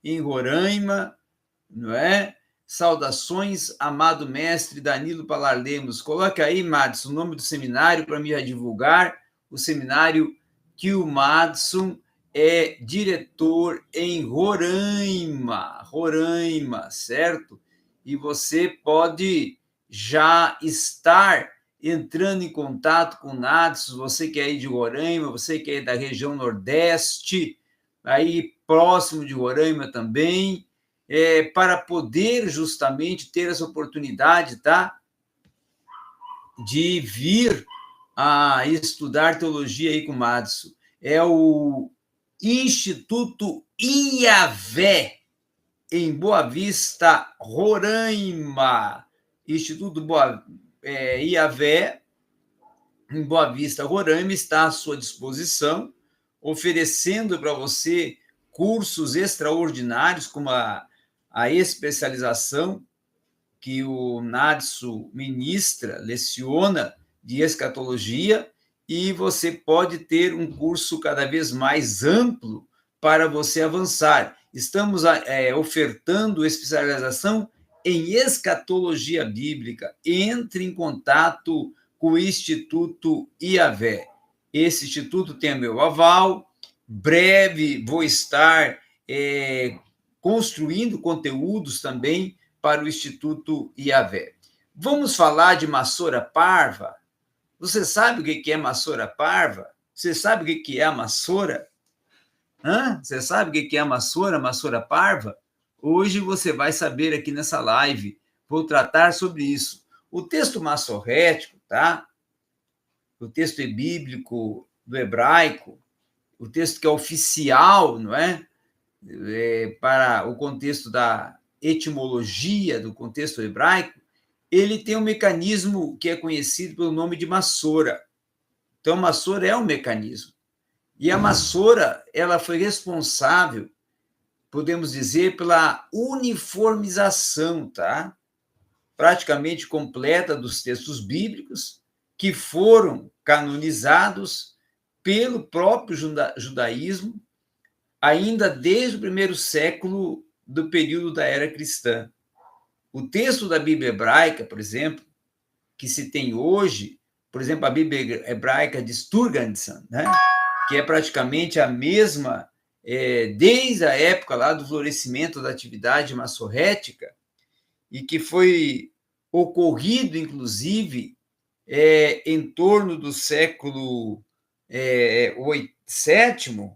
em Roraima, não é? Saudações, amado mestre Danilo Palar Lemos. Coloque aí, Madson, o nome do seminário para me divulgar. O seminário que o Madson é diretor em Roraima, certo? E você pode já estar entrando em contato com o Madson, você que é aí de Roraima, você que é da região Nordeste, aí próximo de Roraima também, para poder justamente ter essa oportunidade, tá? De vir a estudar teologia aí com o Madson. É o Instituto Iavé, em Boa Vista, Roraima. Instituto Iavé, em Boa Vista, Roraima, está à sua disposição, oferecendo para você cursos extraordinários, como a especialização que o Nadso ministra, leciona de escatologia, e você pode ter um curso cada vez mais amplo para você avançar. Estamos ofertando especialização em escatologia bíblica. Entre em contato com o Instituto Iavé. Esse instituto tem meu aval. Breve vou estar construindo conteúdos também para o Instituto Iavé. Vamos falar de Massoura Parva? Você sabe o que é Massoura Parva? Você sabe o que é a Massoura? Você sabe o que é a Massoura Parva? Hoje você vai saber aqui nessa live. Vou tratar sobre isso. O texto massorético, tá? O texto bíblico do hebraico, o texto que é oficial, não é? Para o contexto da etimologia, do contexto hebraico, ele tem um mecanismo que é conhecido pelo nome de Massoura. Então, Massoura é um mecanismo. E a Massoura, ela foi responsável, podemos dizer, pela uniformização, tá? Praticamente completa dos textos bíblicos, que foram canonizados pelo próprio judaísmo, ainda desde o primeiro século do período da era cristã. O texto da Bíblia hebraica, por exemplo, que se tem hoje, por exemplo, a Bíblia hebraica de Sturganson, né? Que é praticamente a mesma desde a época lá do florescimento da atividade massorética, e que foi ocorrido, inclusive, em torno do século VII,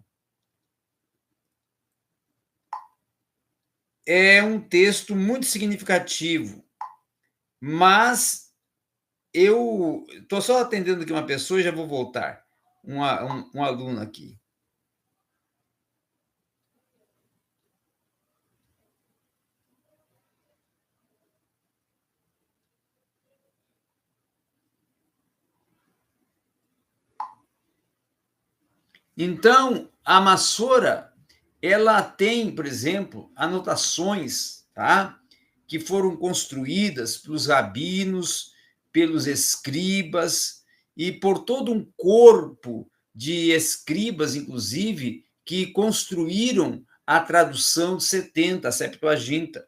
é um texto muito significativo, mas eu estou só atendendo aqui uma pessoa e já vou voltar. Um aluno aqui. Então, a Massoura, ela tem, por exemplo, anotações, tá? Que foram construídas pelos rabinos, pelos escribas e por todo um corpo de escribas, inclusive, que construíram a tradução de 70, a Septuaginta.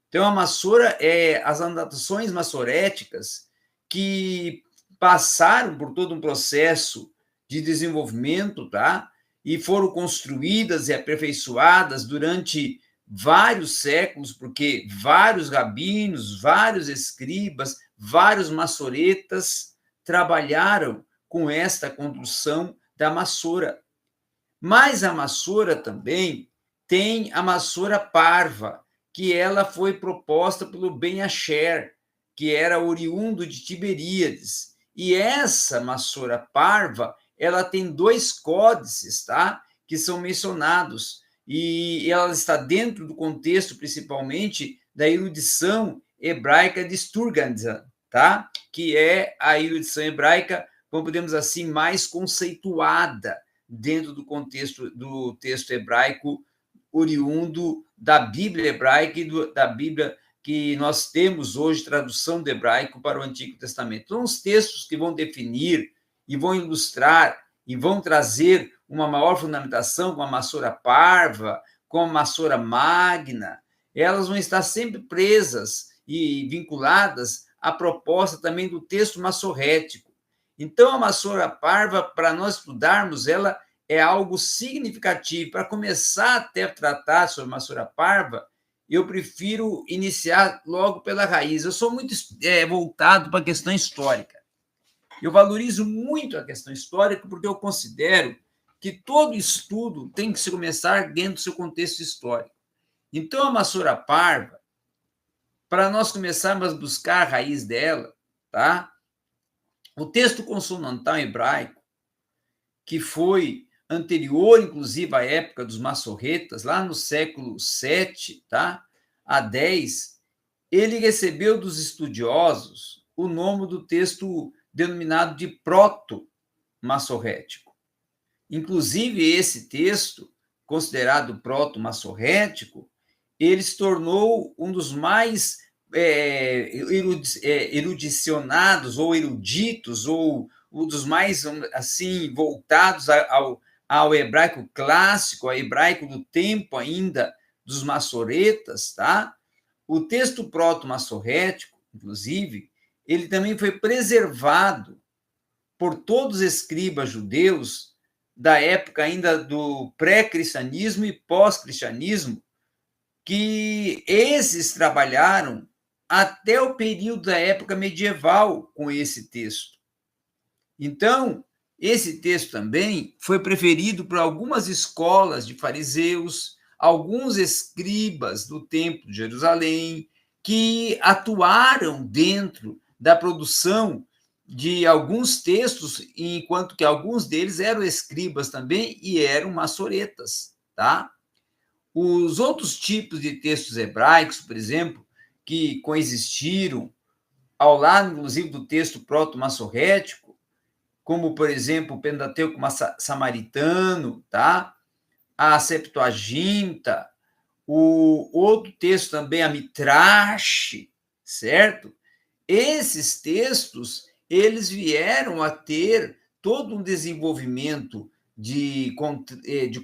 Então, a Massoura as anotações massoréticas que passaram por todo um processo de desenvolvimento, tá? E foram construídas e aperfeiçoadas durante vários séculos, porque vários rabinos, vários escribas, vários massoretas trabalharam com esta construção da Massoura. Mas a Massoura também tem a Massoura Parva, que ela foi proposta pelo Ben Asher, que era oriundo de Tiberíades. E essa Massoura Parva, ela tem 2 códices, tá? Que são mencionados, e ela está dentro do contexto, principalmente, da erudição hebraica de Sturganson, tá? Que é a erudição hebraica, como podemos assim, mais conceituada dentro do contexto do texto hebraico oriundo da Bíblia hebraica e da Bíblia que nós temos hoje, tradução do hebraico para o Antigo Testamento. Então, os textos que vão definir e vão ilustrar e vão trazer uma maior fundamentação, com a Massoura Parva, como a Massora Magna, elas vão estar sempre presas e vinculadas à proposta também do texto massorrético. Então, a Massora Parva, para nós estudarmos ela, é algo significativo. Para começar até a tratar sobre a Massora Parva, eu prefiro iniciar logo pela raiz. Eu sou muito voltado para a questão histórica. Eu valorizo muito a questão histórica porque eu considero que todo estudo tem que se começar dentro do seu contexto histórico. Então, a Massora Parva, para nós começarmos a buscar a raiz dela, tá? O texto consonantal hebraico, que foi anterior, inclusive, à época dos massorretas, lá no século VII, tá? A 10, ele recebeu dos estudiosos o nome do texto denominado de proto-massorrético. Inclusive, esse texto, considerado proto-massorrético, ele se tornou um dos mais erudicionados ou eruditos, ou um dos mais assim voltados ao hebraico clássico, ao hebraico do tempo ainda dos massoretas, tá? O texto proto-massorrético, inclusive, ele também foi preservado por todos os escribas judeus da época ainda do pré-cristianismo e pós-cristianismo, que esses trabalharam até o período da época medieval com esse texto. Então, esse texto também foi preferido por algumas escolas de fariseus, alguns escribas do Templo de Jerusalém, que atuaram dentro da produção de alguns textos, enquanto que alguns deles eram escribas também e eram massoretas, tá? Os outros tipos de textos hebraicos, por exemplo, que coexistiram ao lado, inclusive, do texto proto-massorrético, como, por exemplo, o Pentateuco samaritano, tá? A Septuaginta, o outro texto também, a Midrash, certo? Esses textos, eles vieram a ter todo um desenvolvimento de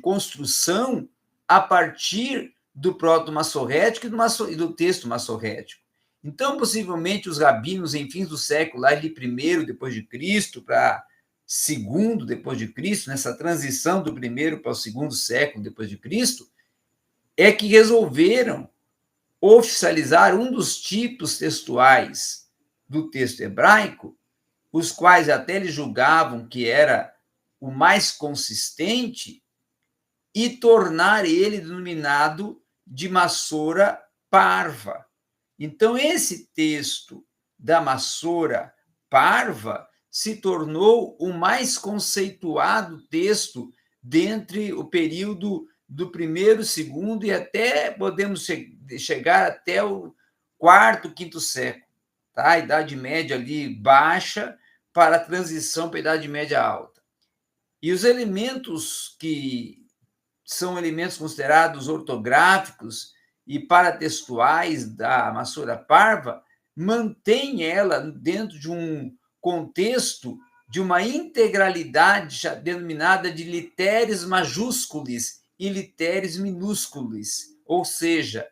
construção a partir do proto-massorrético e do texto massorrético. Então, possivelmente, os rabinos, em fins do século, lá de primeiro depois de Cristo para segundo depois de Cristo, nessa transição do primeiro para o segundo século depois de Cristo, é que resolveram oficializar um dos tipos textuais do texto hebraico, os quais até eles julgavam que era o mais consistente, e tornar ele denominado de Massora Parva. Então, esse texto da Massora Parva se tornou o mais conceituado texto dentre o período do primeiro, segundo e até podemos chegar até o quarto, quinto século, tá? A Idade Média ali baixa para a transição para a Idade Média alta. E os elementos que são elementos considerados ortográficos e paratextuais da Massora Parva, mantém ela dentro de um contexto de uma integralidade denominada de literes majúsculos e literes minúsculos, ou seja,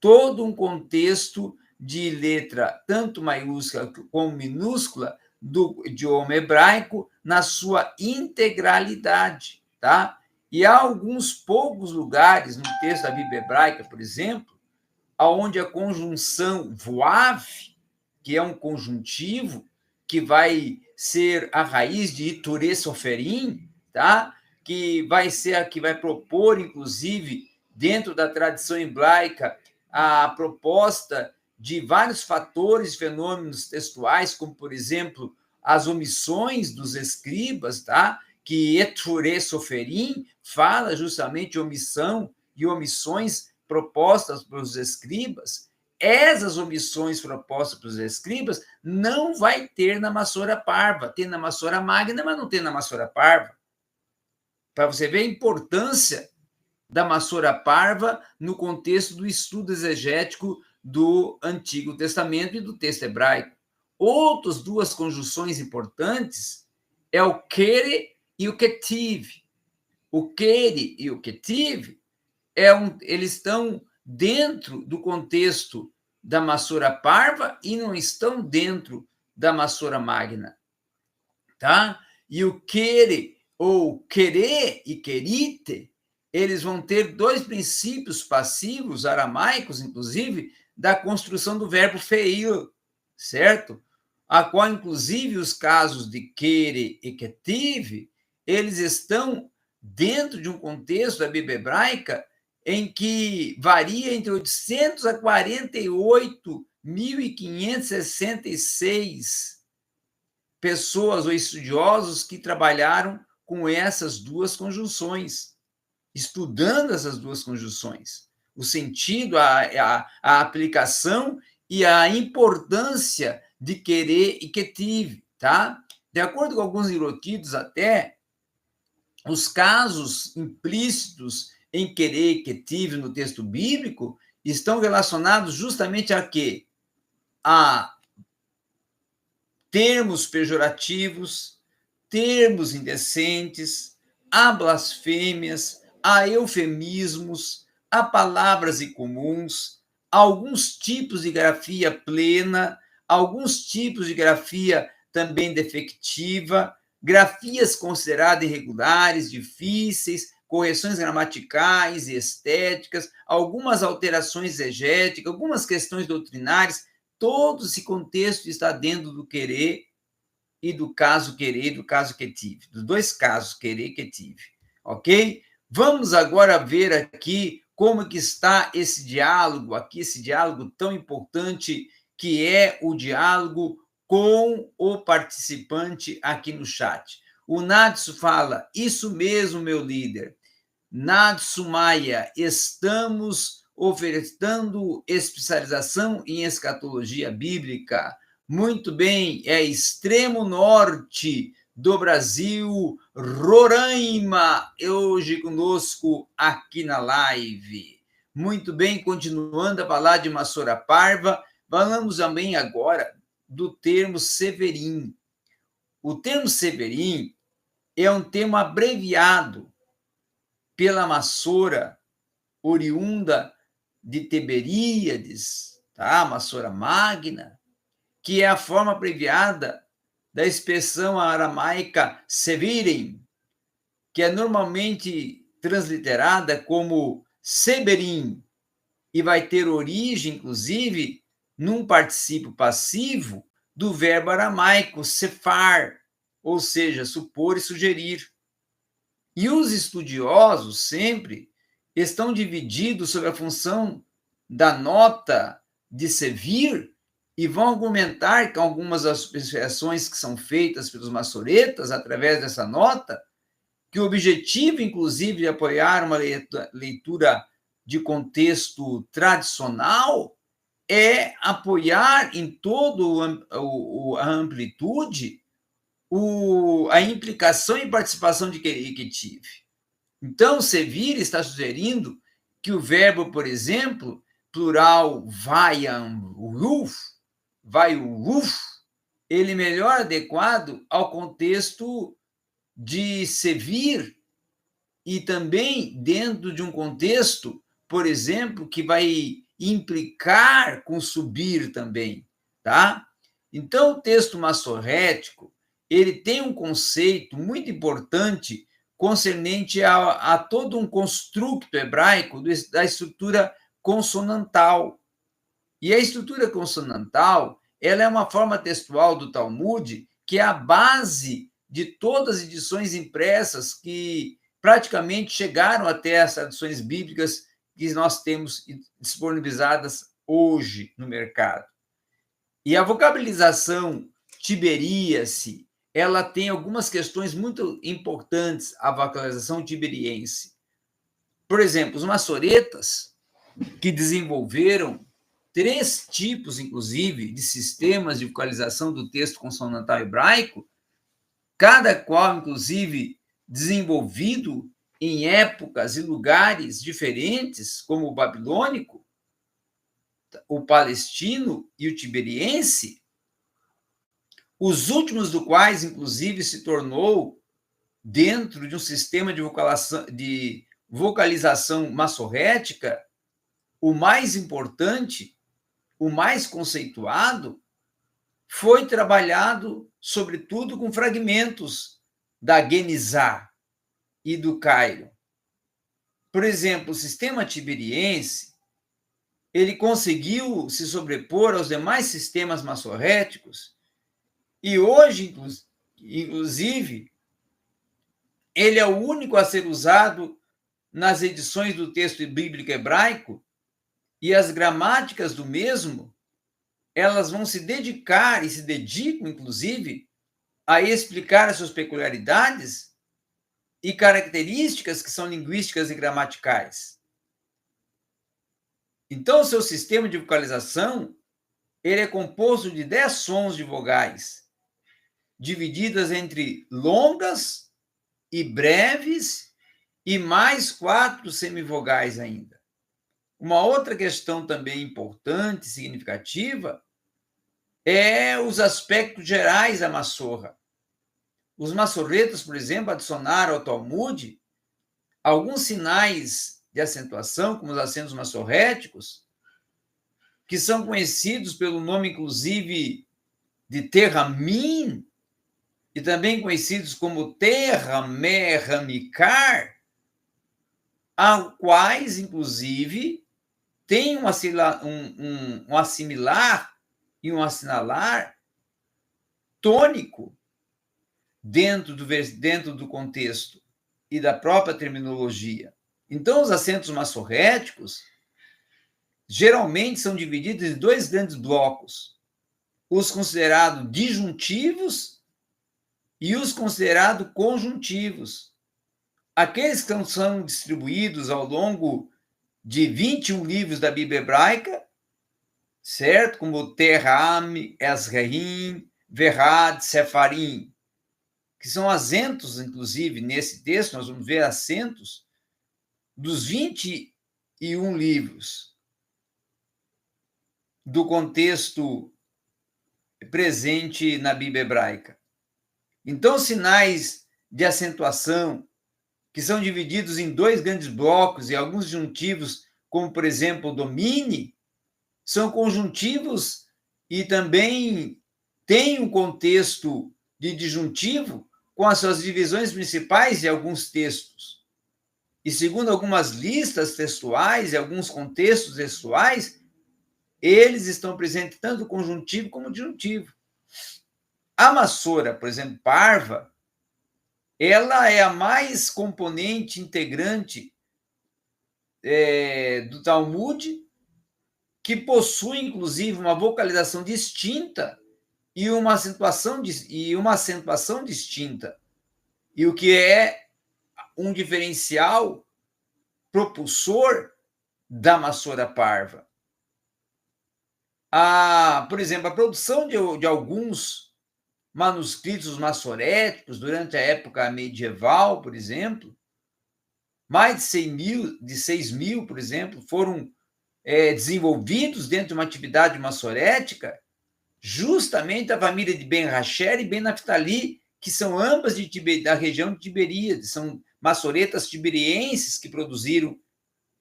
todo um contexto de letra tanto maiúscula como minúscula do idioma hebraico na sua integralidade, tá? E há alguns poucos lugares no texto da Bíblia hebraica, por exemplo, onde a conjunção voav, que é um conjuntivo, que vai ser a raiz de iture soferim, tá? Que vai ser a que vai propor, inclusive, dentro da tradição hebraica, a proposta de vários fatores, fenômenos textuais, como, por exemplo, as omissões dos escribas, tá? Que eture soferim fala justamente de omissão e omissões propostas pelos escribas. Essas omissões propostas pelos escribas não vai ter na Massora Parva. Tem na Massora Magna, mas não tem na Massora Parva. Para você ver a importância da Massora Parva no contexto do estudo exegético do Antigo Testamento e do texto hebraico. Outras duas conjunções importantes é o quere e o ketiv. O quere e o ketiv eles estão dentro do contexto da Massora Parva e não estão dentro da Massora Magna, tá? E o querer, ou querer e querite, eles vão ter dois princípios passivos, aramaicos, inclusive, da construção do verbo feil, certo? A qual, inclusive, os casos de querer e quetive, eles estão dentro de um contexto da Bíblia hebraica em que varia entre 800 a 48.566 pessoas ou estudiosos que trabalharam com essas duas conjunções, estudando essas duas conjunções, o sentido, a aplicação e a importância de querer e quetive, tá? De acordo com alguns eruditos até, os casos implícitos em querer e quetive no texto bíblico estão relacionados justamente a quê? A termos pejorativos, termos indecentes, a blasfêmias, a eufemismos, a palavras incomuns, alguns tipos de grafia plena, alguns tipos de grafia também defectiva, grafias consideradas irregulares, difíceis, correções gramaticais e estéticas, algumas alterações exegéticas, algumas questões doutrinárias. Todo esse contexto está dentro do querer e do caso querer e do caso quetive, dos dois casos, querer e quetive, ok? Vamos agora ver aqui como que está esse diálogo aqui, esse diálogo tão importante que é o diálogo com o participante aqui no chat. O Natsu fala, isso mesmo, meu líder. Natsu Maia, estamos ofertando especialização em escatologia bíblica. Muito bem, é extremo norte do Brasil, Roraima, hoje conosco aqui na live. Muito bem, continuando a falar de Massora Parva, falamos também agora do termo Severim. O termo Severim é um termo abreviado pela Massora, oriunda de Tiberíades, tá? Massora Magna, que é a forma abreviada da expressão aramaica sevirem, que é normalmente transliterada como seberim, e vai ter origem, inclusive, num particípio passivo do verbo aramaico sefar, ou seja, supor e sugerir. E os estudiosos sempre estão divididos sobre a função da nota de sevir e vão argumentar que algumas das expressões que são feitas pelos maçoretas através dessa nota, que o objetivo, inclusive, de apoiar uma leitura de contexto tradicional é apoiar em toda a amplitude a implicação e participação de que tive. Então, Sevir está sugerindo que o verbo, por exemplo, plural vaiuruf, ele é melhor adequado ao contexto de servir e também dentro de um contexto, por exemplo, que vai implicar com subir também, tá? Então, o texto massorético, ele tem um conceito muito importante concernente a todo um construto hebraico da estrutura consonantal. E a estrutura consonantal, ela é uma forma textual do Talmud que é a base de todas as edições impressas que praticamente chegaram até as traduções bíblicas que nós temos disponibilizadas hoje no mercado. E a vocabilização tiberíase, ela tem algumas questões muito importantes, a vocalização tiberiense. Por exemplo, os maçoretas, que desenvolveram 3 tipos, inclusive, de sistemas de vocalização do texto consonantal hebraico, cada qual, inclusive, desenvolvido em épocas e lugares diferentes, como o babilônico, o palestino e o tiberiense, os últimos do vocalização massorética, o mais importante, o mais conceituado, foi trabalhado, sobretudo, com fragmentos da Guenizá e do Cairo. Por exemplo, o sistema tiberiense, ele conseguiu se sobrepor aos demais sistemas massoréticos e hoje, inclusive, ele é o único a ser usado nas edições do texto bíblico hebraico e as gramáticas do mesmo, elas vão se dedicar e se dedicam, inclusive, a explicar as suas peculiaridades e características que são linguísticas e gramaticais. Então, o seu sistema de vocalização, ele é composto de 10 sons de vogais, divididas entre longas e breves, e mais 4 semivogais ainda. Uma outra questão também importante, significativa, é os aspectos gerais da massorra. Os massorretas, por exemplo, adicionaram ao Talmud alguns sinais de acentuação, como os acentos massorréticos, que são conhecidos pelo nome, inclusive, de terramim, e também conhecidos como terramerramikar, a quais, inclusive, tem um assimilar e um assinalar tônico dentro do contexto e da própria terminologia. Então, os acentos massorréticos geralmente são divididos em 2 grandes blocos: os considerados disjuntivos e os considerados conjuntivos. Aqueles que são distribuídos ao longo de 21 livros da Bíblia hebraica, certo? Como Terram, Ezraim, Verad, Sefarim, que são acentos, inclusive, nesse texto, nós vamos ver acentos dos 21 livros do contexto presente na Bíblia hebraica. Então, sinais de acentuação, que são divididos em 2 grandes blocos e alguns juntivos, como, por exemplo, o domine, são conjuntivos e também têm um contexto de disjuntivo com as suas divisões principais de alguns textos. E segundo algumas listas textuais e alguns contextos textuais, eles estão presentes tanto conjuntivo como disjuntivo. A massora, por exemplo, parva, ela é a mais componente integrante do Talmud, que possui, inclusive, uma vocalização distinta e uma acentuação distinta, e o que é um diferencial propulsor da massora parva. Por exemplo, a produção de alguns manuscritos massoréticos durante a época medieval, por exemplo, mais de 6 mil, por exemplo, foram desenvolvidos dentro de uma atividade massorética, justamente a família de Ben Rasher e Ben Naphtali, que são ambas da região de Tiberíades, são massoretas tiberienses que produziram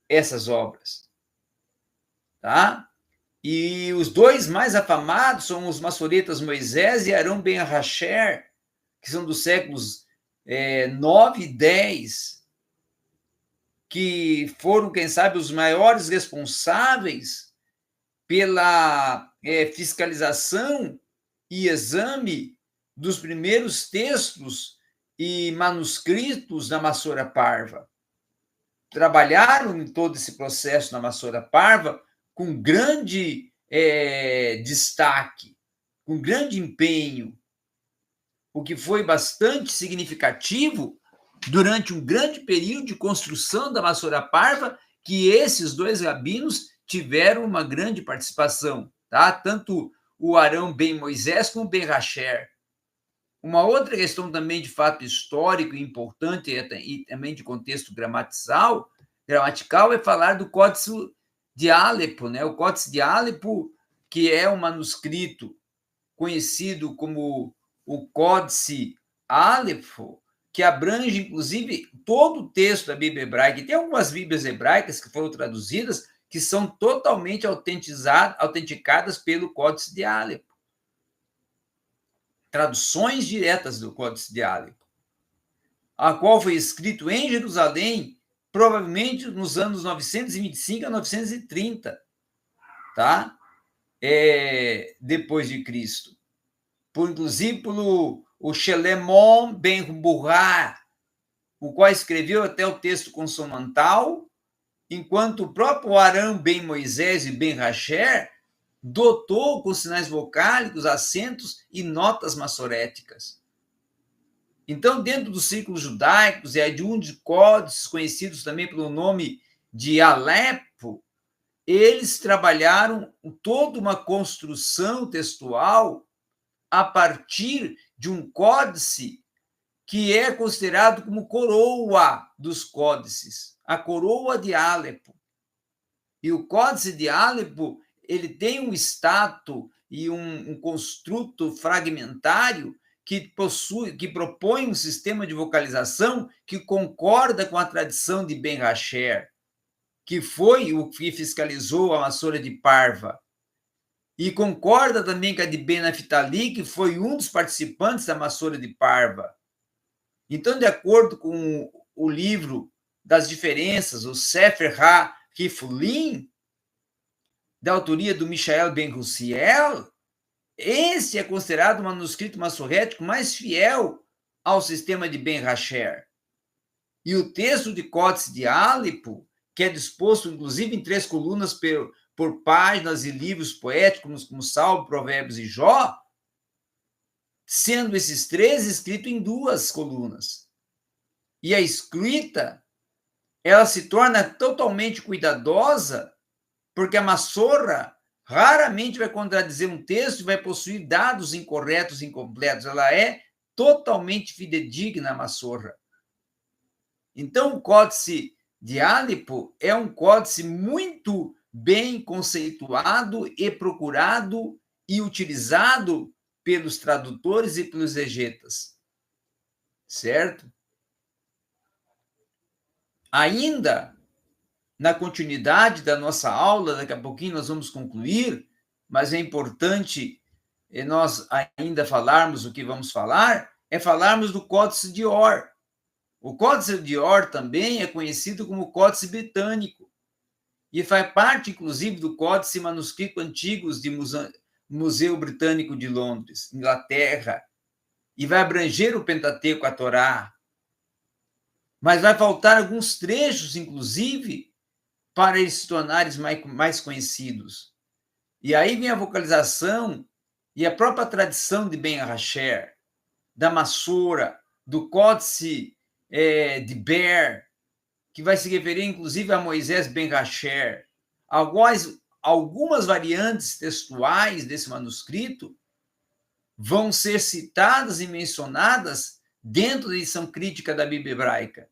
essas obras. Tá? E os 2 mais afamados são os massoretas Moisés e Arão Ben Rasher, que são dos séculos 9 e 10, que foram, quem sabe, os maiores responsáveis pela fiscalização e exame dos primeiros textos e manuscritos da Massora Parva. Trabalharam em todo esse processo na Massora Parva com grande destaque, com grande empenho, o que foi bastante significativo durante um grande período de construção da Massora Parva, que esses 2 rabinos tiveram uma grande participação, tá? Tanto o Arão Ben Moisés como o Ben Rasher. Uma outra questão também de fato histórico e importante e também de contexto gramatical é falar do Códice de Alepo, né? O Códice de Alepo, que é um manuscrito conhecido como o Códice Alepo, que abrange, inclusive, todo o texto da Bíblia hebraica. E tem algumas Bíblias hebraicas que foram traduzidas que são totalmente autenticadas pelo Códice de Alepo. Traduções diretas do Códice de Alepo, a qual foi escrito em Jerusalém, provavelmente nos anos 925 a 930, tá? Depois de Cristo. Inclusive pelo o Shelemon ben Burra, o qual escreveu até o texto consonantal, enquanto o próprio Aram ben Moisés e ben Rasher dotou com sinais vocálicos, acentos e notas massoréticas. Então, dentro dos círculos judaicos e de um de códices conhecidos também pelo nome de Alepo, eles trabalharam toda uma construção textual a partir de um códice que é considerado como coroa dos códices, a coroa de Alepo. E o Códice de Alepo, ele tem um status e um construto fragmentário que propõe um sistema de vocalização que concorda com a tradição de Ben Rasher, que foi o que fiscalizou a Massora de Parva, e concorda também com a de Ben Naphtali, que foi um dos participantes da Massora de Parva. Então, de acordo com o livro das diferenças, o Sefer HaRifulin, da autoria do Michael Ben Russiel, esse é considerado o manuscrito massorético mais fiel ao sistema de Ben Rasher. E o texto de Códice de Alepo, que é disposto, inclusive, em 3 colunas por páginas e livros poéticos, como Salmo, Provérbios e Jó, sendo esses 3 escritos em 2 colunas. E a escrita, ela se torna totalmente cuidadosa, porque a Massorra raramente vai contradizer um texto e vai possuir dados incorretos e incompletos. Ela é totalmente fidedigna, a Massorra. Então, o Códice de Alepo é um códice muito bem conceituado e procurado e utilizado pelos tradutores e pelos exegetas. Certo? Ainda na continuidade da nossa aula, daqui a pouquinho nós vamos concluir, mas é importante nós ainda falarmos o que vamos falar, falarmos do Códice de Or. O Códice de Or também é conhecido como Códice Britânico e faz parte, inclusive, do Códice Manuscrito Antigos de Museu Britânico de Londres, Inglaterra, e vai abranger o Pentateuco, a Torá. Mas vai faltar alguns trechos, inclusive, para eles se tornarem mais conhecidos. E aí vem a vocalização e a própria tradição de Ben Rasher, da Massora, do Códice de Ber, que vai se referir, inclusive, a Moisés Ben Rasher. Algumas variantes textuais desse manuscrito vão ser citadas e mencionadas dentro da edição crítica da Bíblia hebraica.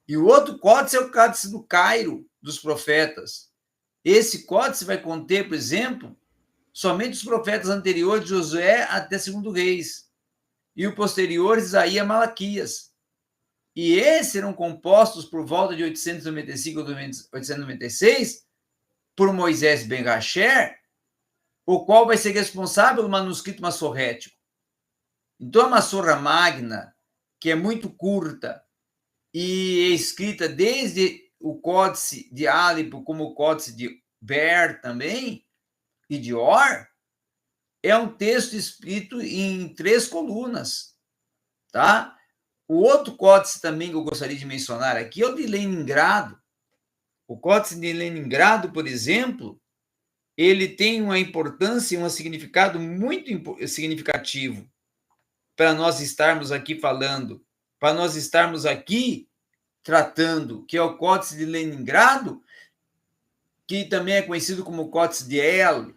E o outro códice é o Códice do Cairo, dos profetas. Esse códice vai conter, por exemplo, somente os profetas anteriores de Josué até 2 Reis, e o posterior, Isaías e Malaquias. E esses serão compostos por volta de 895 a 896 por Moisés Ben Rasher, o qual vai ser responsável pelo manuscrito massorrético. Então, a Massorra Magna, que é muito curta e é escrita desde o Códice de Alepo, como o Códice de Ber também, e de Or, é um texto escrito em 3 colunas, tá? O outro códice também que eu gostaria de mencionar aqui é o de Leningrado. O Códice de Leningrado, por exemplo, ele tem uma importância e um significado muito significativo para nós estarmos aqui falando, para nós estarmos aqui tratando, que é o Códice de Leningrado, que também é conhecido como Códice de El,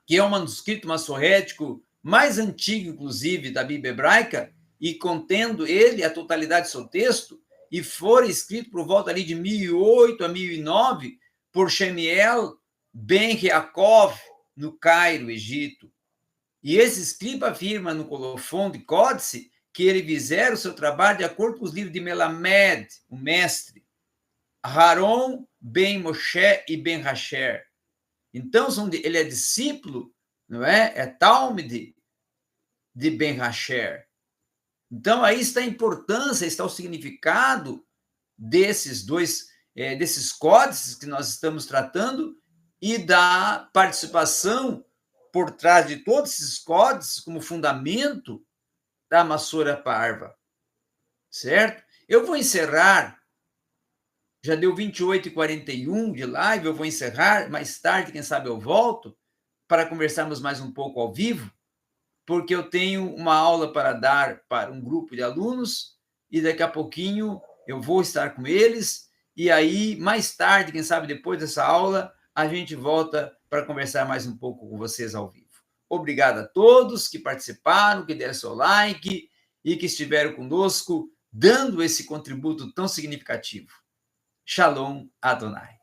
que é um manuscrito massorrético mais antigo, inclusive, da Bíblia hebraica, e contendo ele a totalidade do seu texto, e foi escrito por volta ali de 1008 a 1009 por Shemiel Ben Yaakov, no Cairo, Egito. E esse escriba afirma no colofão de códice que ele fizer o seu trabalho de acordo com os livros de Melamed, o mestre, Haron, Ben Moshe e Ben Hasher. Então, ele é discípulo, não é? É Talmud de Ben Hasher. Então, aí está a importância, está o significado desses desses códices que nós estamos tratando e da participação por trás de todos esses códices como fundamento da Massora Parva, certo? Eu vou encerrar, já deu 28h41 de live, eu vou encerrar, mais tarde, quem sabe eu volto, para conversarmos mais um pouco ao vivo, porque eu tenho uma aula para dar para um grupo de alunos e daqui a pouquinho eu vou estar com eles e aí, mais tarde, quem sabe depois dessa aula, a gente volta para conversar mais um pouco com vocês ao vivo. Obrigado a todos que participaram, que deram seu like e que estiveram conosco, dando esse contributo tão significativo. Shalom Adonai.